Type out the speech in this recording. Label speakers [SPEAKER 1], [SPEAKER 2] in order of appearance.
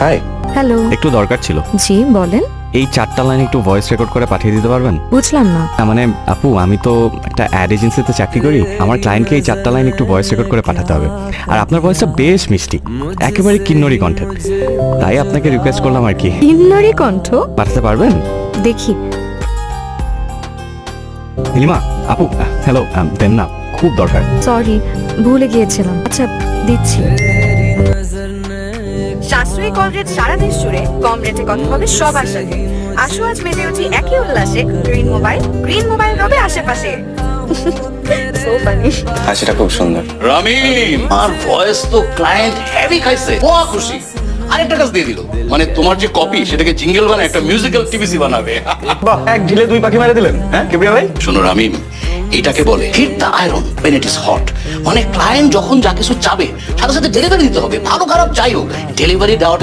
[SPEAKER 1] High.
[SPEAKER 2] Hello.
[SPEAKER 1] একটু দরকার ছিল।
[SPEAKER 2] জি বলেন।
[SPEAKER 1] এই 4টা লাইন একটু ভয়েস রেকর্ড করে পাঠিয়ে দিতে পারবেন?
[SPEAKER 2] বুঝলাম না।
[SPEAKER 1] মানে আপু, আমি তো একটা অ্যাড এজেন্সিতে চাকরি করি। আমার ক্লায়েন্টকে এই 4টা লাইন একটু ভয়েস রেকর্ড করে পাঠাতে হবে। আর আপনার ভয়েসটা বেশ মিষ্টি, একেবারে কিন্নরি কণ্ঠের। তাই আপনাকে রিকোয়েস্ট করলাম আর কি।
[SPEAKER 2] কিন্নরি কণ্ঠ?
[SPEAKER 1] পাঠাতে পারবেন?
[SPEAKER 2] দেখি।
[SPEAKER 1] নীলিমা আপু, হ্যালো, দেন না, খুব দরকার।
[SPEAKER 2] সরি, ভুলে গিয়েছিলাম। আচ্ছা, দিচ্ছি।
[SPEAKER 3] সাশ্রয়ী কলরেট সারা দেশ জুড়ে কম রেটে কথা হবে সবার সাথে। আসো আজ মেতে উঠি একই উল্লাসে। গ্রিন মোবাইল রবে আশেপাশে। So funny.
[SPEAKER 1] সেটা খুব সুন্দর।
[SPEAKER 4] রামিন, আর ভয়েস তো ক্লায়েন্ট হেভি খাইছে, ওয়া খুশি। আরেকটা কাজ দিয়ে দিল, মানে তোমার যে কপি সেটাকে জিঙ্গেল বানায় একটা মিউজিক্যাল টিভিসি বানাবে।
[SPEAKER 1] বাহ, এক ঢিলে দুই পাখি মেরে দিলেন। হ্যাঁ কিবরিয়া ভাই?
[SPEAKER 4] শোনো রামিন, এটাকে বলে hit the iron when it is hot। মানে ক্লায়েন্ট যখন যা কিছু চাবে সাথে সাথে ডেলিভারি দিতে হবে, ভালো খারাপ যাই হোক, ডেলিভারি দেওয়াটা